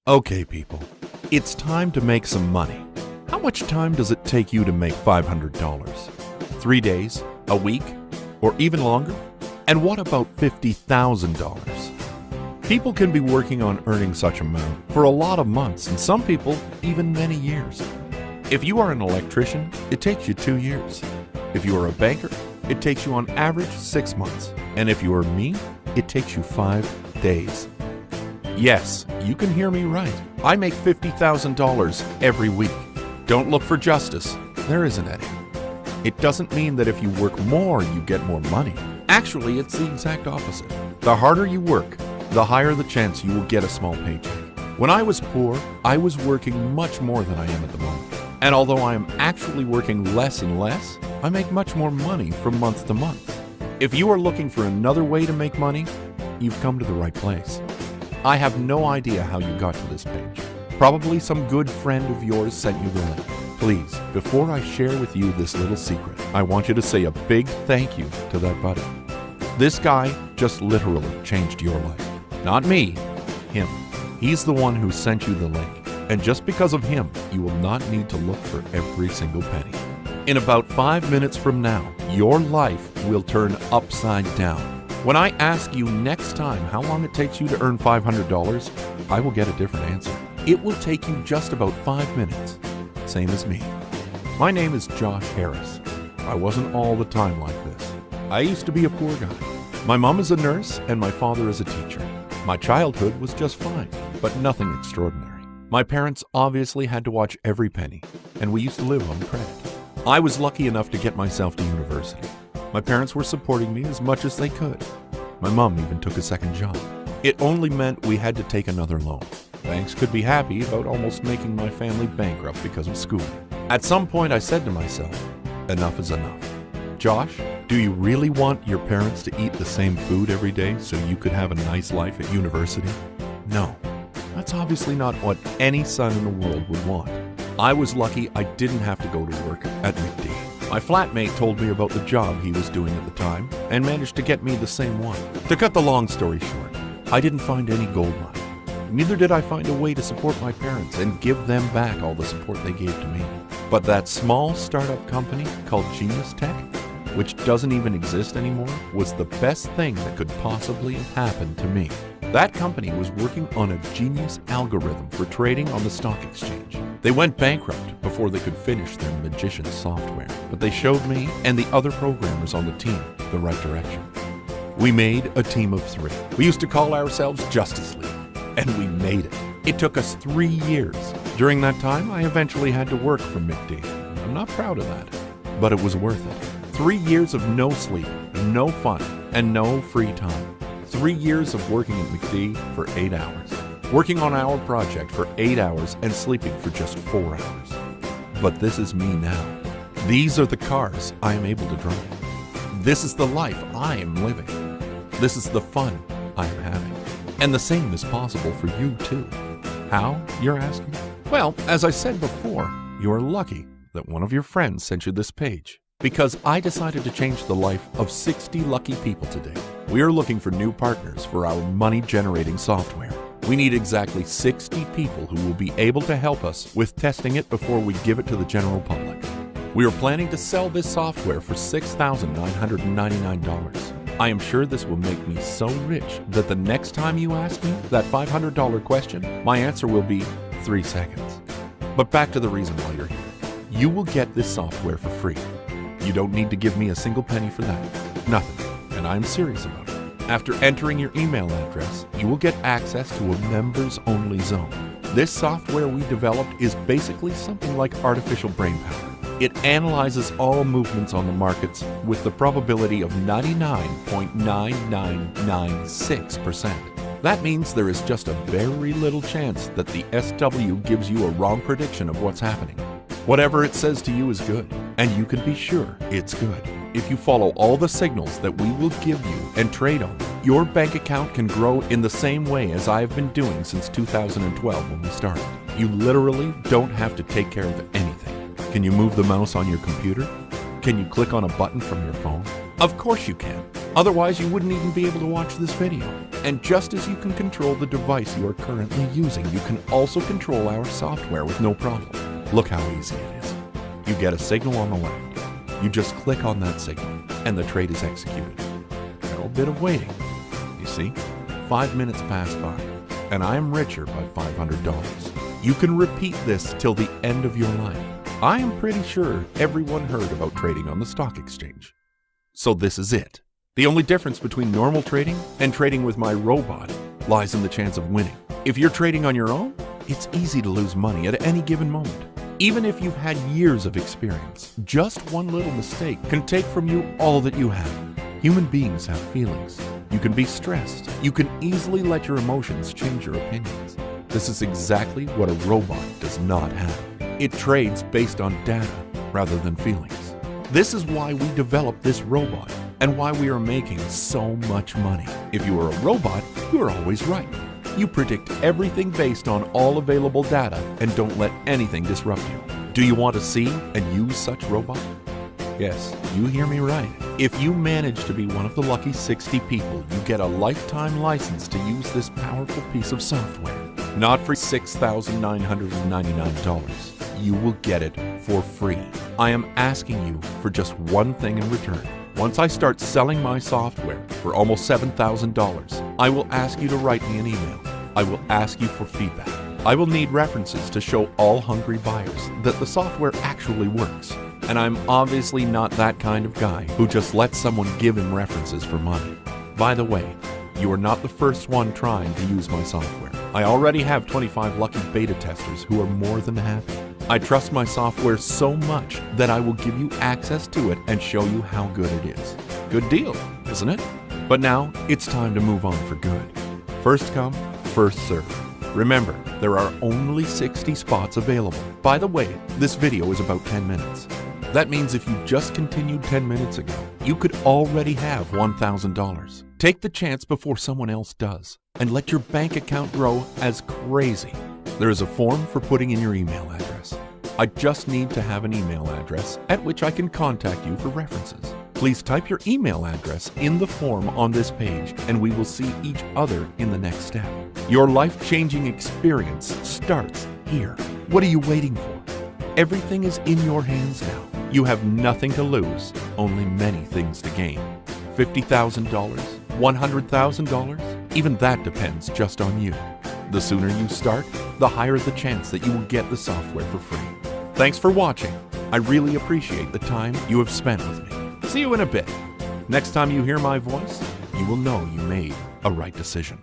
Okay, people, it's time to make some money. How much time does it take you to make $500? 3 days, a week, or even longer? And what about $50,000? People can be working on earning such amount for a lot of months, and some people even many years. If you are an electrician, it takes you 2 years. If you are a banker, it takes you on average 6 months. And if you are me, it takes you 5 days. Yes, you can hear me right. I make $50,000 every week. Don't look for justice. There isn't any. It doesn't mean that if you work more, you get more money. Actually, it's the exact opposite. The harder you work, the higher the chance you will get a small paycheck. When I was poor, I was working much more than I am at the moment. And although I am actually working less and less, I make much more money from month to month. If you are looking for another way to make money, you've come to the right place. I have no idea how you got to this page. Probably some good friend of yours sent you the link. Please, before I share with you this little secret, I want you to say a big thank you to that buddy. This guy just literally changed your life. Not me, him. He's the one who sent you the link. And just because of him, you will not need to look for every single penny. In about 5 minutes from now, your life will turn upside down. When I ask you next time how long it takes you to earn $500, I will get a different answer. It will take you just about 5 minutes, same as me. My name is Josh Harris. I wasn't all the time like this. I used to be a poor guy. My mom is a nurse and my father is a teacher. My childhood was just fine, but nothing extraordinary. My parents obviously had to watch every penny, and we used to live on credit. I was lucky enough to get myself to university. My parents were supporting me as much as they could. My mom even took a second job. It only meant we had to take another loan. Banks could be happy about almost making my family bankrupt because of school. At some point I said to myself, enough is enough. Josh, do you really want your parents to eat the same food every day so you could have a nice life at university? No, that's obviously not what any son in the world would want. I was lucky I didn't have to go to work at McD. My flatmate told me about the job he was doing at the time and managed to get me the same one. To cut the long story short, I didn't find any gold mine. Neither did I find a way to support my parents and give them back all the support they gave to me. But that small startup company called Genius Tech, which doesn't even exist anymore, was the best thing that could possibly have happened to me. That company was working on a genius algorithm for trading on the stock exchange. They went bankrupt before they could finish their magician software, but they showed me and the other programmers on the team the right direction. We made a team of 3. We used to call ourselves Justice League, and we made it. It took us 3 years. During that time, I eventually had to work for McD. I'm not proud of that, but it was worth it. 3 years of no sleep, no fun, and no free time. 3 years of working at McD for 8 hours. Working on our project for 8 hours and sleeping for just 4 hours. But this is me now. These are the cars I am able to drive. This is the life I am living. This is the fun I am having. And the same is possible for you too. How, you're asking? Well, as I said before, you are lucky that one of your friends sent you this page, because I decided to change the life of 60 lucky people today. We are looking for new partners for our money-generating software. We need exactly 60 people who will be able to help us with testing it before we give it to the general public. We are planning to sell this software for $6,999. I am sure this will make me so rich that the next time you ask me that $500 question, my answer will be 3 seconds. But back to the reason why you're here. You will get this software for free. You don't need to give me a single penny for that. Nothing. And I'm serious about it. After entering your email address, you will get access to a members-only zone. This software we developed is basically something like artificial brain power. It analyzes all movements on the markets with the probability of 99.9996%. That means there is just a very little chance that the SW gives you a wrong prediction of what's happening. Whatever it says to you is good, and you can be sure it's good. If you follow all the signals that we will give you and trade on, your bank account can grow in the same way as I have been doing since 2012 when we started. You literally don't have to take care of anything. Can you move the mouse on your computer? Can you click on a button from your phone? Of course you can. Otherwise, you wouldn't even be able to watch this video. And just as you can control the device you are currently using, you can also control our software with no problem. Look how easy it is. You get a signal on the left. You just click on that signal, and the trade is executed. A little bit of waiting. You see, 5 minutes pass by, and I am richer by $500. You can repeat this till the end of your life. I am pretty sure everyone heard about trading on the stock exchange. So this is it. The only difference between normal trading and trading with my robot lies in the chance of winning. If you're trading on your own, it's easy to lose money at any given moment. Even if you've had years of experience, just one little mistake can take from you all that you have. Human beings have feelings. You can be stressed. You can easily let your emotions change your opinions. This is exactly what a robot does not have. It trades based on data rather than feelings. This is why we developed this robot and why we are making so much money. If you are a robot, you are always right. You predict everything based on all available data and don't let anything disrupt you. Do you want to see and use such robot? Yes, you hear me right. If you manage to be one of the lucky 60 people, you get a lifetime license to use this powerful piece of software. Not for $6,999. You will get it for free. I am asking you for just one thing in return. Once I start selling my software for almost $7,000, I will ask you to write me an email. I will ask you for feedback. I will need references to show all hungry buyers that the software actually works. And I'm obviously not that kind of guy who just lets someone give him references for money. By the way, you are not the first one trying to use my software. I already have 25 lucky beta testers who are more than happy. I trust my software so much that I will give you access to it and show you how good it is. Good deal, isn't it? But now it's time to move on for good. First come, first serve. Remember, there are only 60 spots available. By the way, this video is about 10 minutes. That means if you just continued 10 minutes ago, you could already have $1,000. Take the chance before someone else does, and let your bank account grow as crazy. There is a form for putting in your email address. I just need to have an email address at which I can contact you for references. Please type your email address in the form on this page, and we will see each other in the next step. Your life-changing experience starts here. What are you waiting for? Everything is in your hands now. You have nothing to lose, only many things to gain. $50,000? $100,000? Even that depends just on you. The sooner you start, the higher the chance that you will get the software for free. Thanks for watching. I really appreciate the time you have spent with me. See you in a bit. Next time you hear my voice, you will know you made a right decision.